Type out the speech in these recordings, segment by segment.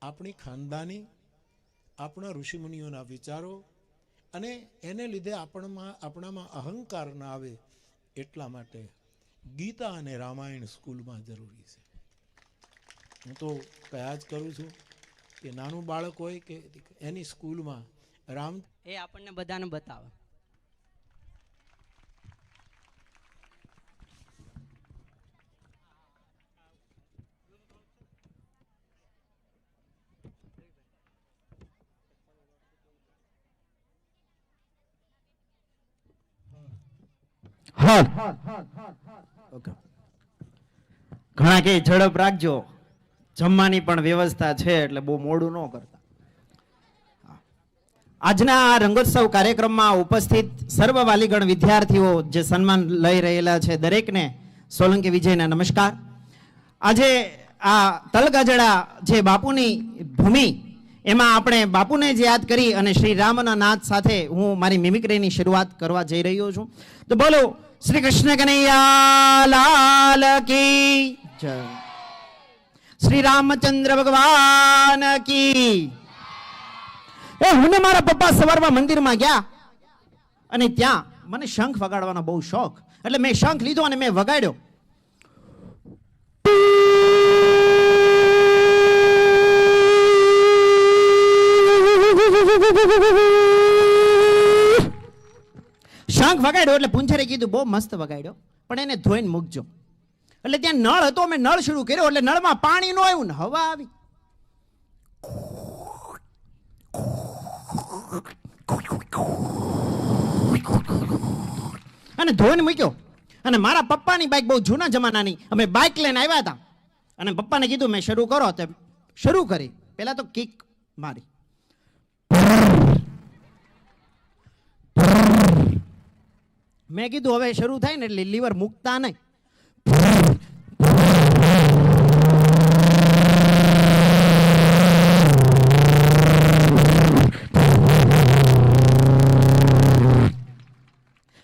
આપણી ખાનદાની, આપણા ઋષિમુનિઓના વિચારો, અને એને લીધે આપણામાં અહંકાર ના આવે એટલા માટે ગીતા અને રામાયણ સ્કૂલમાં જરૂરી છે. હું તો કયા જ કરું છું કે નાનું બાળક હોય કે એની સ્કૂલમાં રામ એ આપણને બધાને બતાવે. ઘણા કે ઝડપ રાખજો, જમવાની પણ વ્યવસ્થા છે એટલે બહુ મોડું ન કરતા. આજના આ રંગોત્સવ કાર્યક્રમમાં ઉપસ્થિત સર્વ વાલીગણ વિદ્યાર્થીઓ જે સન્માન લઈ રહેલા છે દરેકને સોલંકી વિજયના નમસ્કાર. આજે આ તલગાજડા જે બાપુની ભૂમિ, એમાં આપણે બાપુને જ યાદ કરી અને શ્રી રામના નાદ સાથે હું મારી મિમિક્રીની શરૂઆત કરવા જઈ રહ્યો છું. તો બોલો શ્રી કૃષ્ણ કનૈયા લાલ કી જય, શ્રી રામચંદ્ર ભગવાન કી. હું ને મારા પપ્પા સવારમાં મંદિરમાં ગયા અને ત્યાં મને શંખ વગાડવાનો બહુ શોખ, એટલે મેં શંખ લીધો અને મેં વગાડ્યો. શંખ વગાડ્યો એટલે પૂંછરે કીધું બહુ મસ્ત વગાડ્યો, પણ એને ધોઈને મૂકજો. એટલે ત્યાં નળ હતો, મેં નળ શરૂ કર્યો એટલે નળમાં પાણી ન આવ્યું ને હવા આવી. અને ધોઈને મૂક્યો. અને મારા પપ્પાની બાઇક બહુ જૂના જમાનાની, અમે બાઇક લઈને આવ્યા હતા અને પપ્પાને કીધું મેં શરૂ કરો, તો શરૂ કરી. પેલા તો કિક મારી, મેં કીધું હવે શરૂ થાય ને એટલે લીવર મૂકતા નહીં.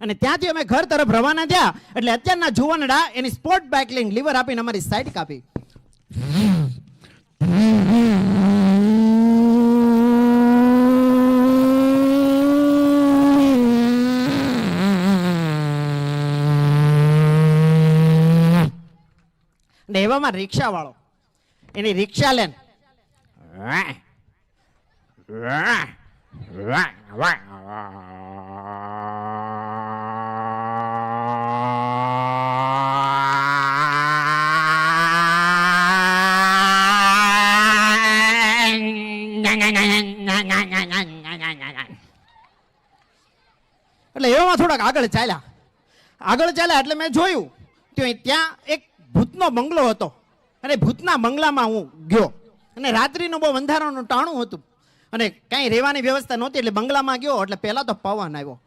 અને ત્યાંથી અમે ઘર તરફ રવાના થયા એટલે અત્યારના જુવાનડા એની સ્પોર્ટ બાઇક લઈને લીવર આપીને અમારી સાઈડ કાપી. ને એવામાં રિક્ષા વાળો એની રિક્ષા લેન એટલે એવામાં થોડાક આગળ ચાલ્યા એટલે મેં જોયું ત્યાં એક ભૂતનો બંગલો હતો અને ભૂતના બંગલામાં હું ગયો અને રાત્રિનું બહુ અંધારાનું ટાણું હતું અને કાંઈ રહેવાની વ્યવસ્થા નહોતી એટલે બંગલામાં ગયો એટલે પહેલા તો પવન આવ્યો.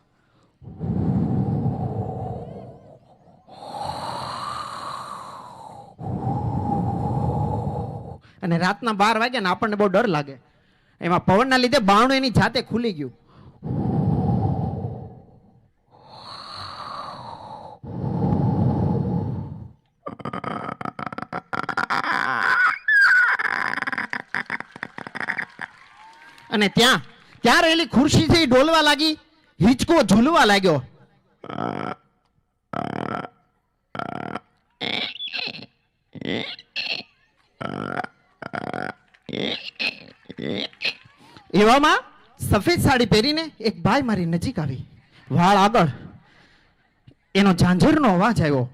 અને રાતના 12 વાગ્યા ને આપણને બહુ ડર લાગે, એમાં પવનના લીધે બારણું એની જાતે ખુલી ગયું. અને ત્યાં રહેલી ખુરશીથી ડોલવા લાગી, હિંચકો ઝૂલવા લાગ્યો. એવામાં સફેદ સાડી પહેરીને એક ભાઈ મારી નજીક આવી, વાળ આગળ, એનો ઝાંઝરનો અવાજ આવ્યો.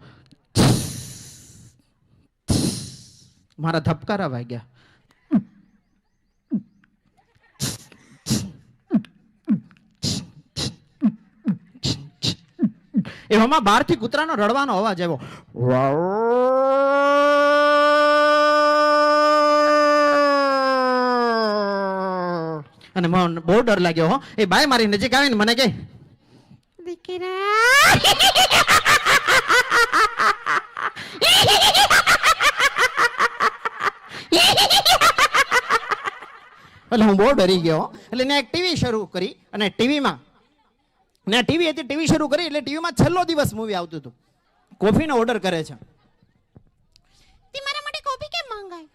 મારા ધબકારા વાગ્યા. એવામાં બહારથી કૂતરાનો રડવાનો અવાજ આવ્યો. અને મને બહુ ડર લાગ્યો. એ બાઈ મારી નજીક આવીને મને કહે, દીકરા એટલે હું બહુ ડરી ગયો. એટલે એને એક ટીવી શરૂ કરી અને ટીવીમાં ટીવી હતી, ટીવી શરૂ કરી એટલે ટીવીમાં છેલ્લો દિવસ મૂવી આવતું હતું. કોફીનો ઓર્ડર કરે છે. તે મારા માટે કોફી કેમ માંગાય?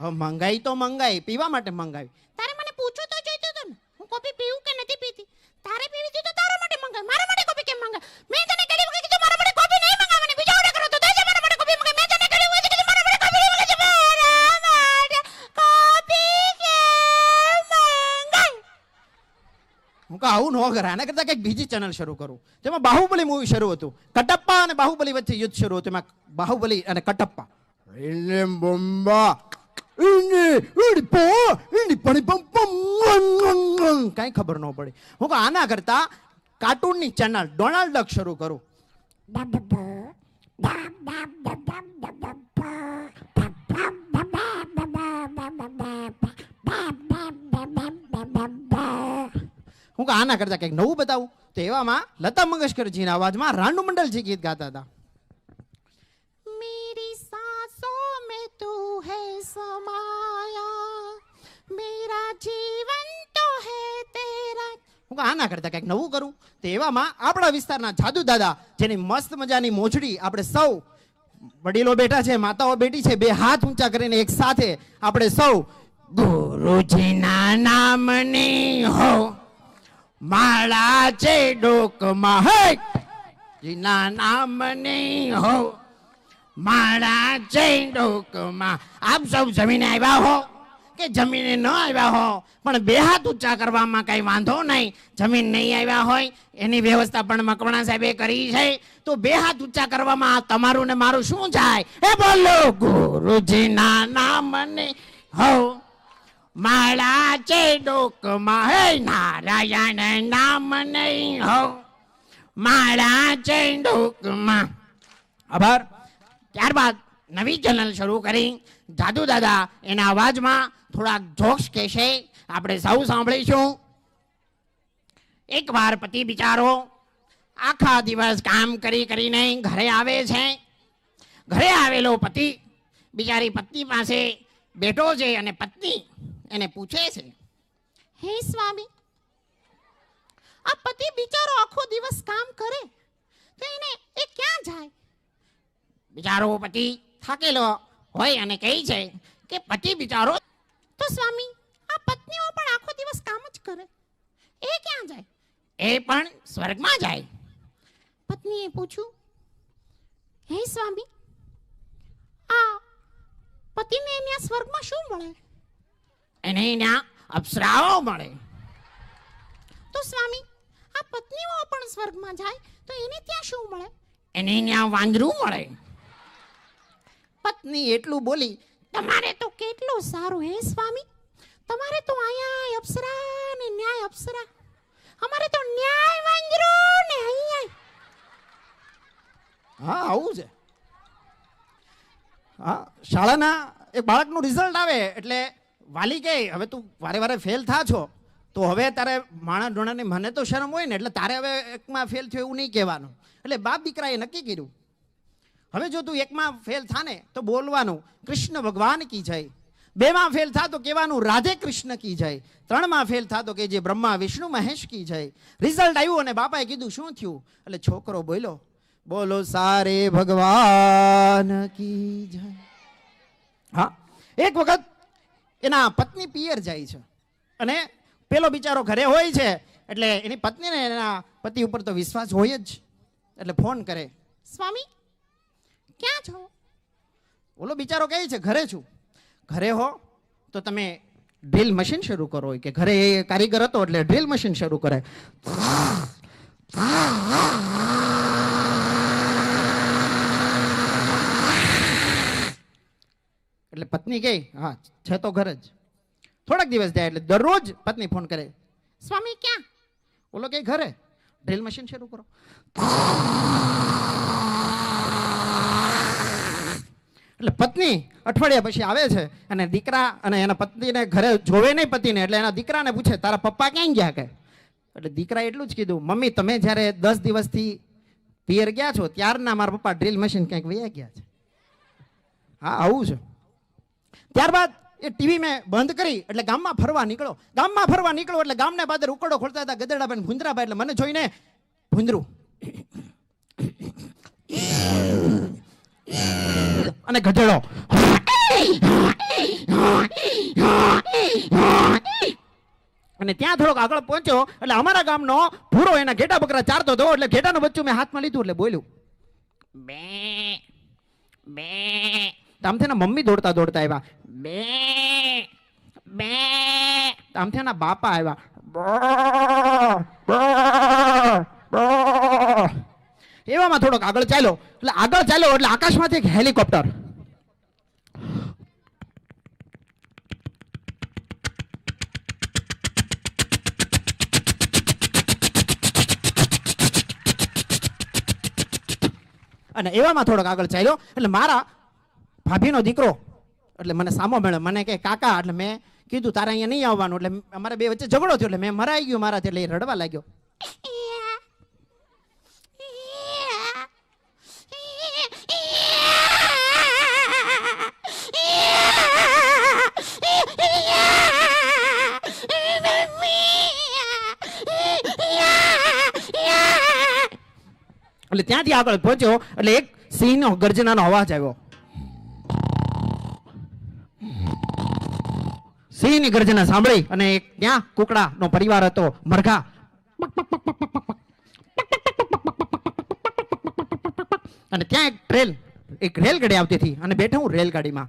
હવે મંગાઈ તો મંગાઈ, પીવા માટે મંગાવી. તારે મને પૂછવું તો જોઈતું હતું ને હું કોફી પીવું કે નથી પીતી. તારે પીવી હતી તો તારા માટે મંગાવી, મારા માટે કોફી કેમ મંગાવી? મેં તને ઘણી વખત કીધું મારા માટે કોફી નહીં મંગાવવાની, બીજા ઓર્ડર કરો તો થાય મારા માટે કોફી મંગાવી. મેં તને ઘણી વખત કીધું મારા માટે કોફી નહીં મંગાવી, મારા માટે કોફી કેમ મંગાવી? હું કહું આવું ન કરે, આના કરતા કંઈક બીજી ચેનલ શરૂ કરું જેમાં બાહુબલી મૂવી શરૂ હતું. કટપ્પા અને બાહુબલી વચ્ચે યુદ્ધ શરૂ હતું. એમાં બાહુબલી અને કટપ્પા એને બોમ્બા કઈ ખબર ન પડી. હું કહું આના કરતા કાર્ટૂનની ચેનલ ડોનાલ્ડ ડક શરૂ કરું. હું કહું આના કરતા કંઈક નવું બતાવું. તો એવામાં લતા મંગેશકરજીના અવાજમાં રાનુ મંડલજી ગીત ગાતા હતા. मेरी सांसों में तू है समाया, मेरा जीवन तो है तेरा. હું કહું આના કરતા કંઈક નવું કરું. તો એવામાં આપણા વિસ્તારના જાદુ દાદા, જેની મસ્ત મજાની મોજડી આપણે સૌ વડીલો બેઠા છે, માતાઓ બેઠી છે, બે હાથ ઊંચા કરીને એક સાથે આપણે સૌ ગુરુજીના નામની હો માળા છે ડોકમાં, હે જીના નામની હો માળા છે ડોકમાં. આપ સૌ જમીને આવ્યા હો કે જમીને ન આવ્યા હો, પણ બે હાથ ઊંચા કરવામાં કઈ વાંધો નહીં. જમીન નહીં આવ્યા હોય એની વ્યવસ્થા પણ મકવાણા સાહેબે કરી છે. તો બે હાથ ઊંચા કરવામાં તમારું ને મારું શું જાય? એ બોલો ગુરુજીના નામને હો માળા છે ડોકમાં, હે નારાયણ નામ નહીં હો માળા છે ડોકમાં. આભાર. ત્યારબાદ નવી ચેનલ શરૂ કરી જાદુ દાદા એના અવાજમાં થોડાક જોક્સ કહેશે, આપણે સૌ સાંભળીશું. એકવાર પતિ બિચારો આખા દિવસ કામ કરીને ઘરે આવે છે. ઘરે આવેલો પતિ બિચારી પત્ની પાસે બેઠો છે અને પત્ની એને પૂછે છે, હે સ્વામી, આ પતિ બિચારો આખો દિવસ કામ કરે તો એને એ ક્યાં જાય? બિચારો પતિ થાકેલો હોય અને કહે છે કે પતિ બિચારો, તો સ્વામી આ પત્નીઓ પણ આખો દિવસ કામ જ કરે, એ ક્યાં જાય? એ પણ સ્વર્ગમાં જાય. પત્નીએ પૂછ્યું, હે સ્વામી, આ પતિને ત્યાં સ્વર્ગમાં શું મળે? એને ત્યાં અપ્સરાઓ મળે. તો સ્વામી આ પત્નીઓ પણ સ્વર્ગમાં જાય તો એને ત્યાં શું મળે? એને ત્યાં વાંદરું મળે. પત્ની એટલું બોલી, તમારે તો કેટલું સારું હે સ્વામી, તમારે તો અહીંયા અપ્સરા ને ન્યાય અપ્સરા, અમારે તો ન્યાય વાંદરું ને અહીંયા. હા આવું છે. હા શાળાના એક બાળકનું રિઝલ્ટ આવે એટલે વાલી કહે, હવે તું વારે વારે ફેલ થા છો તો હવે તારે માણા ઢોણાની મને તો શરમ હોય ને, એટલે તારે હવે એકમાં ફેલ થયો એવું નહીં કહેવાનું. એટલે બાપ દીકરાએ નક્કી કર્યું, હવે જો તું એકમાં ફેલ થાને તો બોલવાનું કૃષ્ણ ભગવાન કી જય, બેમાં ફેલ થા તો કહેવાનું રાધે કૃષ્ણ કી જય, ત્રણમાં ફેલ થા તો કે જે બ્રહ્મા વિષ્ણુ મહેશ કી જય. રિઝલ્ટ આવ્યું અને બાપાએ કીધું શું થયું? એટલે છોકરો બોલ્યો, બોલો સારે ભગવાન કી જય. હા એક વખત એના પત્ની પિયર જાય છે અને પેલો બિચારો ઘરે હોય છે, એટલે એની પત્નીને એના પતિ ઉપર તો વિશ્વાસ હોય જ, એટલે ફોન કરે, સ્વામી ક્યાં છો? ઓલો બિચારો કહે છે ઘરે છું. ઘરે હો તો તમે ડ્રિલ મશીન શરૂ કરો. કે ઘરે એ કારીગર હતો એટલે ડ્રિલ મશીન શરૂ કરે. એટલે પત્ની કહે હા છે તો ઘર જ. થોડાક દિવસ જાય એટલે દરરોજ પત્ની ફોન કરે, સ્વામી ક્યાં? ઓલો કે ઘરે ડ્રિલ મશીન શરૂ કરો. એટલે પત્ની અઠવાડિયા પછી આવે છે અને દીકરા અને એના પત્નીને ઘરે જોવે નહીં પતિને, એટલે એના દીકરાને પૂછે તારા પપ્પા ક્યાં ગયા? કે એટલે દીકરાએ એટલું જ કીધું, મમ્મી તમે જ્યારે 10 દિવસથી પિયર ગયા છો ત્યારના મારા પપ્પા ડ્રિલ મશીન ક્યાંક વયા ગયા છે. હા આવું છે. ત્યારબાદ એ ટીવી મેં બંધ કરી એટલે ગામમાં ફરવા નીકળો. ગામમાં ફરવા નીકળો એટલે ગામને બાદર ઉકળો ખોલતા હતા ગધેડાભાઈ ભૂંદરાભાઈ, એટલે મને જોઈને ભૂંદરું અને ગધેડો અને ત્યાં થોડોક આગળ પહોંચ્યો એટલે અમારા ગામનો ભૂરો એના ઘેટા બકરા ચારતો હતો એટલે ઘેટાનું બચ્ચું મેં હાથમાં લીધું એટલે બોલ્યું બે બે. આમથી એના મમ્મી દોડતા દોડતા આવ્યા બે બે. આમથી એના બાપા આવ્યા એવામાં થોડોક આગળ ચાલ્યો એટલે આકાશમાંથી એક હેલિકોપ્ટર અને એવામાં થોડોક આગળ ચાલ્યો એટલે મારા ભાભીનો દીકરો એટલે મને સામો મળ્યો. મને કે કાકા, એટલે મેં કીધું તારે અહીંયા નહીં આવવાનું. એટલે અમારા બે વચ્ચે ઝઘડો થયો એટલે મેં મરાઈ ગયું મારાથી. એટલે એ રડવા લાગ્યો. એટલે ત્યાંથી આગળ પહોંચ્યો એટલે એક સિંહનો ગર્જનાનો અવાજ આવ્યો. સિંહની ગર્જના સાંભળી અને એક ત્યાં કુકડાનો પરિવાર હતો, મરઘા. અને ત્યાં એક રેલગાડી આવતી હતી અને બેઠો હું રેલગાડીમાં.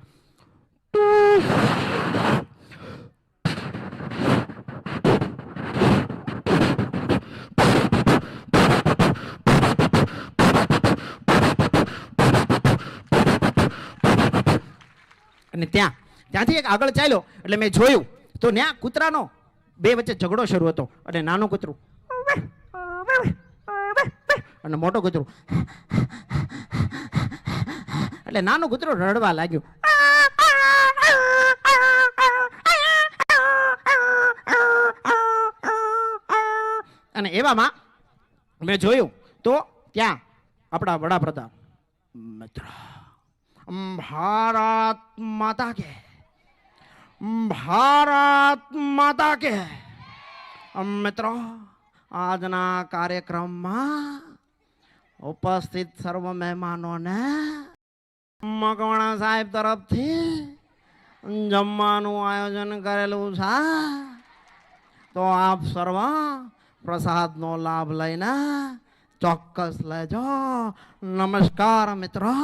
અને ત્યાંથી એક આગળ ચાલ્યો એટલે મેં જોયું તો ત્યાં કૂતરાનો બે વચ્ચે ઝઘડો શરૂ હતો. અને નાનું કૂતરું અને મોટો કૂતરું. એટલે નાનું કૂતરું રડવા લાગ્યું. અને એવામાં મેં જોયું તો ત્યાં આપણા વડાપ્રધાન મિત્ર ભારત માતા કે મિત્રો, આજના કાર્યક્રમમાં ઉપસ્થિત સર્વ મહેમાનોને મકવાણા સાહેબ તરફથી જમવાનું આયોજન કરેલું છે. તો આપ સર્વ પ્રસાદનો લાભ લઈને ચોક્કસ લેજો. નમસ્કાર મિત્રો.